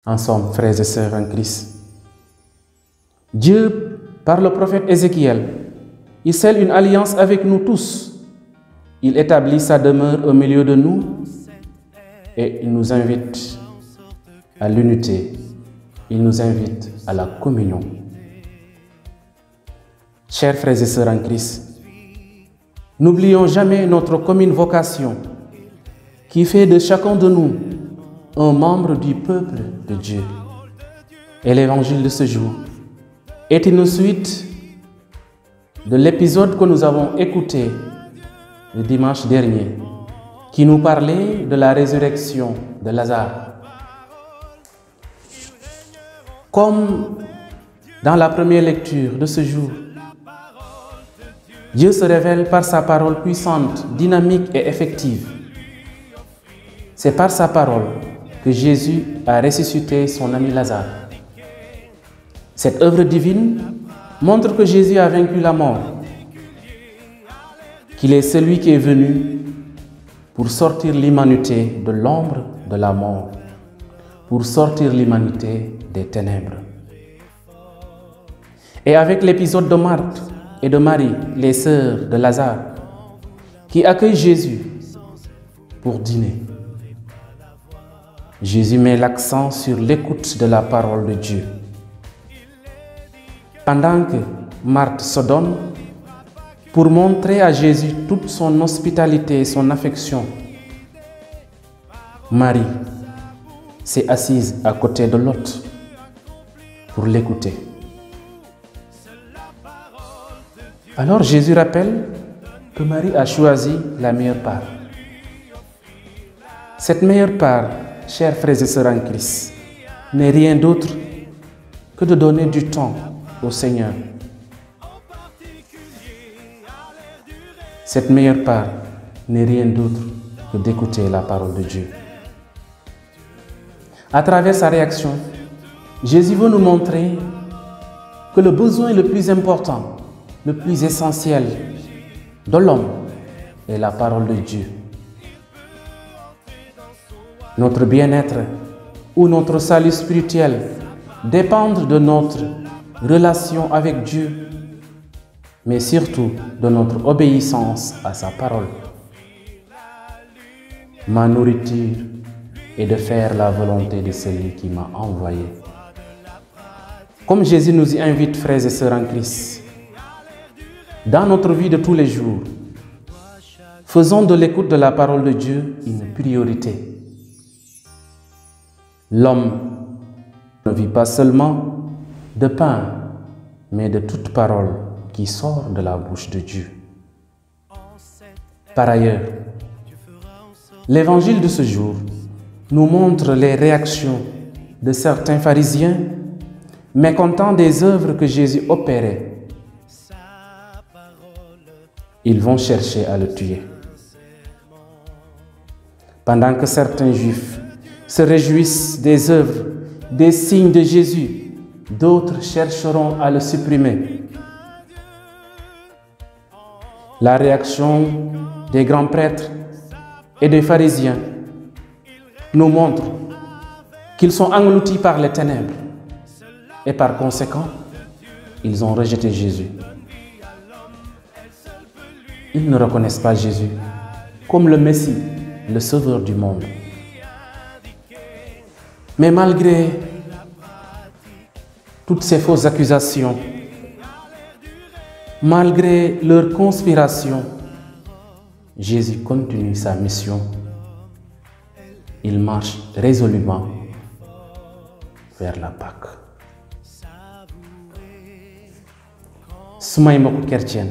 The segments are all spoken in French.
En somme, frères et sœurs en Christ, Dieu, par le prophète Ézéchiel, il scelle une alliance avec nous tous. Il établit sa demeure au milieu de nous et il nous invite à l'unité. Il nous invite à la communion. Chers frères et sœurs en Christ, n'oublions jamais notre commune vocation qui fait de chacun de nous un membre du peuple de Dieu. Et l'évangile de ce jour est une suite de l'épisode que nous avons écouté le dimanche dernier, qui nous parlait de la résurrection de Lazare. Comme dans la première lecture de ce jour, Dieu se révèle par sa parole puissante, dynamique et effective. C'est par sa parole que Jésus a ressuscité son ami Lazare. Cette œuvre divine montre que Jésus a vaincu la mort, qu'il est celui qui est venu pour sortir l'humanité de l'ombre de la mort, pour sortir l'humanité des ténèbres. Et avec l'épisode de Marthe et de Marie, les sœurs de Lazare, qui accueillent Jésus pour dîner, Jésus met l'accent sur l'écoute de la parole de Dieu. Pendant que Marthe se donne pour montrer à Jésus toute son hospitalité et son affection, Marie s'est assise à côté de l'hôte pour l'écouter. Alors Jésus rappelle que Marie a choisi la meilleure part. Cette meilleure part, chers frères et sœurs en Christ, n'est rien d'autre que de donner du temps au Seigneur. Cette meilleure part n'est rien d'autre que d'écouter la parole de Dieu. À travers sa réaction, Jésus veut nous montrer que le besoin le plus important, le plus essentiel de l'homme est la parole de Dieu. Notre bien-être ou notre salut spirituel dépendent de notre relation avec Dieu, mais surtout de notre obéissance à sa parole. Ma nourriture est de faire la volonté de celui qui m'a envoyé. Comme Jésus nous y invite, frères et sœurs en Christ, dans notre vie de tous les jours, faisons de l'écoute de la parole de Dieu une priorité. L'homme ne vit pas seulement de pain, mais de toute parole qui sort de la bouche de Dieu. Par ailleurs, l'évangile de ce jour nous montre les réactions de certains pharisiens mécontents des œuvres que Jésus opérait. Ils vont chercher à le tuer. Pendant que certains juifs se réjouissent des œuvres, des signes de Jésus, d'autres chercheront à le supprimer. La réaction des grands prêtres et des pharisiens nous montre qu'ils sont engloutis par les ténèbres et par conséquent, ils ont rejeté Jésus. Ils ne reconnaissent pas Jésus comme le Messie, le Sauveur du monde. Mais malgré toutes ces fausses accusations, malgré leur conspiration, Jésus continue sa mission. Il marche résolument vers la Pâque. Sumay mbokku chrétien,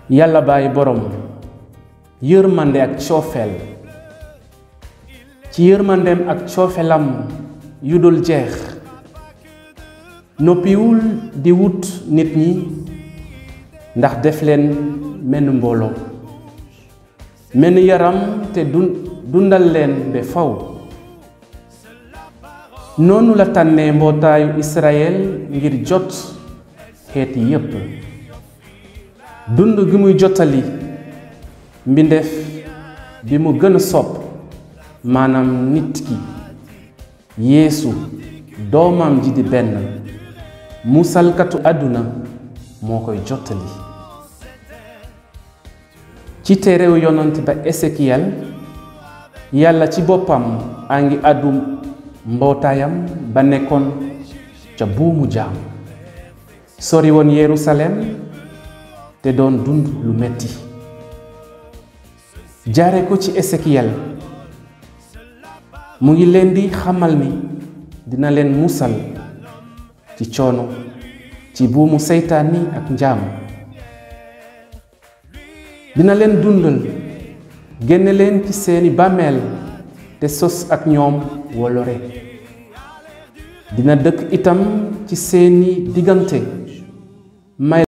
Yàlla Baay borom yërmande ak coofeel, ci yërmandeem ak coofelam yu dul jeex, noppiwul di wut nit ñi ndax def leen menn mbooloo, menn yaram te dundal leen ba faw. Noonu la tànnee mbootaayu Israël ngir jot xeet yépp. Dund gi muy jotali mbindeef bi mu gën a sopp maanaam nit ki Yeesu doomam ji di benn musalkatu àdduna moo koy jottali. ci téerewu yonent ba Esekiyel yàlla ci boppam a ngi àddu mbootaayam ba nekkoon ca buumu jaam sori woon Yerusalem te doon dund lu metti. jaare ko ci Esekiyel mu ngi leen di xamal ni dina leen musal ci coono ci buumu seytaani ak njaam. dina leen dundal génne leen ci seeni bàmmeel te sos ak ñoom wolore. dina dëkk itam ci seeni diggante may